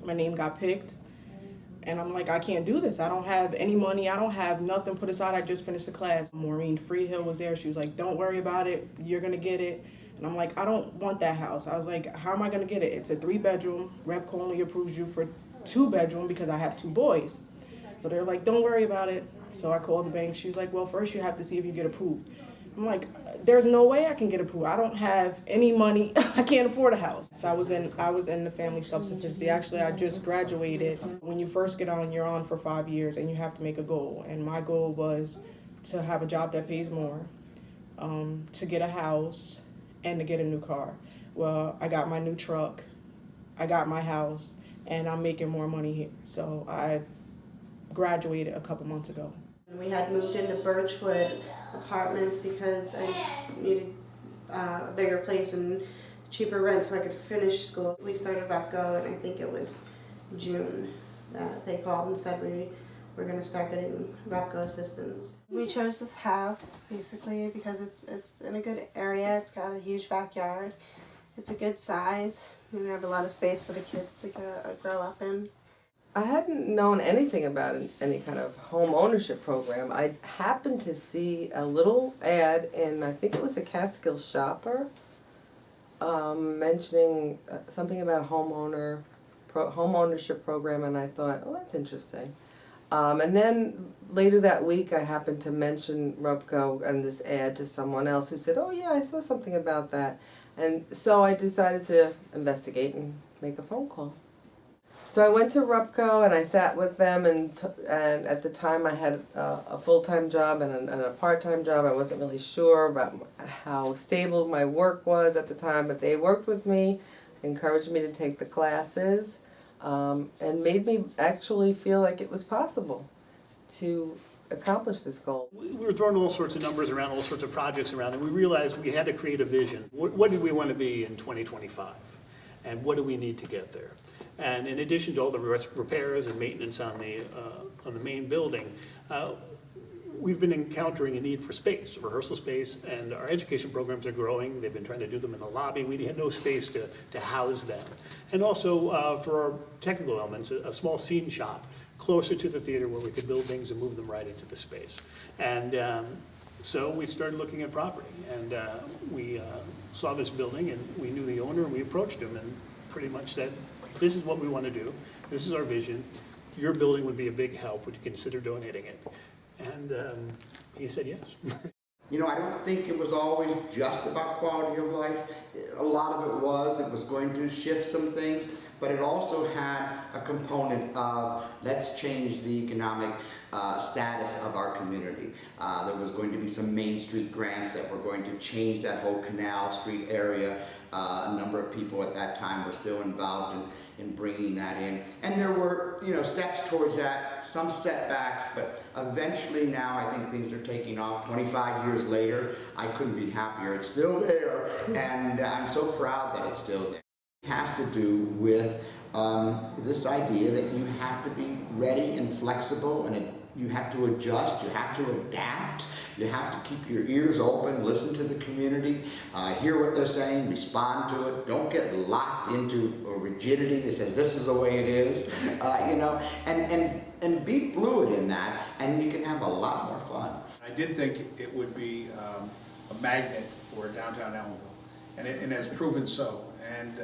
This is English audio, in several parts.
my name got picked. And I'm like, I can't do this. I don't have any money. I don't have nothing put aside. I just finished the class. Maureen Freehill was there. She was like, don't worry about it. You're going to get it. And I'm like, I don't want that house. I was like, how am I going to get it? It's a 3-bedroom. RUPCO only approves you for 2-bedroom because I have 2 boys. So they're like, don't worry about it. So I called the bank. She was like, well, first you have to see if you get approved. I'm like, there's no way I can get approved. I don't have any money. I can't afford a house. So I was in the family self-sufficiency. Actually, I just graduated. When you first get on, you're on for 5 years, and you have to make a goal. And my goal was to have a job that pays more, to get a house, and to get a new car. Well, I got my new truck, I got my house, and I'm making more money here. So I graduated a couple months ago. We had moved into Birchwood apartments because I needed a bigger place and cheaper rent so I could finish school. We started RUPCO, and I think it was June that they called and said we were going to start getting RUPCO assistance. We chose this house basically because it's in a good area. It's got a huge backyard. It's a good size. We have a lot of space for the kids to grow up in. I hadn't known anything about any kind of home ownership program. I happened to see a little ad in, I think it was the Catskill Shopper, mentioning something about a home ownership program, and I thought, oh, that's interesting. And then later that week, I happened to mention RUPCO and this ad to someone else who said, oh yeah, I saw something about that. And so I decided to investigate and make a phone call. So I went to RUPCO and I sat with them, and at the time I had a full-time job and a part-time job. I wasn't really sure about how stable my work was at the time, but they worked with me, encouraged me to take the classes, and made me actually feel like it was possible to accomplish this goal. We were throwing all sorts of numbers around, all sorts of projects around, and we realized we had to create a vision. What did we want to be in 2025? And what do we need to get there? And in addition to all the repairs and maintenance on the main building, we've been encountering a need for space, rehearsal space, and our education programs are growing. They've been trying to do them in the lobby. We had no space to house them. And also for our technical elements, a small scene shop closer to the theater where we could build things and move them right into the space. And so we started looking at property, and we saw this building, and we knew the owner, and we approached him and pretty much said, this is what we want to do, this is our vision, your building would be a big help, would you consider donating it? And he said yes. You know, I don't think it was always just about quality of life. A lot of it was going to shift some things, but it also had a component of let's change the economic status of our community. There was going to be some Main Street grants that were going to change that whole Canal Street area. A number of people at that time were still involved in bringing that in. And there were, you know, steps towards that, some setbacks, but eventually now I think things are taking off. 25 years later, I couldn't be happier. It's still there, and I'm so proud that it's still there. It has to do with this idea that you have to be ready and flexible, and you have to adjust, you have to adapt, you have to keep your ears open, listen to the community, hear what they're saying, respond to it. Don't get locked into a rigidity that says this is the way it is, you know, and be fluid in that, and you can have a lot more fun. I did think it would be a magnet for downtown Ellenville, and it has proven so. And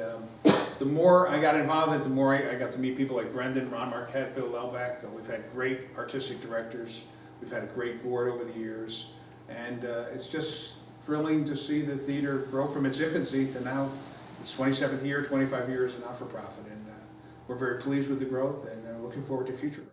the more I got involved, the more I got to meet people like Brendan, Ron Marquette, Bill Lelbeck. We've had great artistic directors. We've had a great board over the years. And it's just thrilling to see the theater grow from its infancy to now its 27th year, 25 years, and not-for-profit. And we're very pleased with the growth, and looking forward to future growth.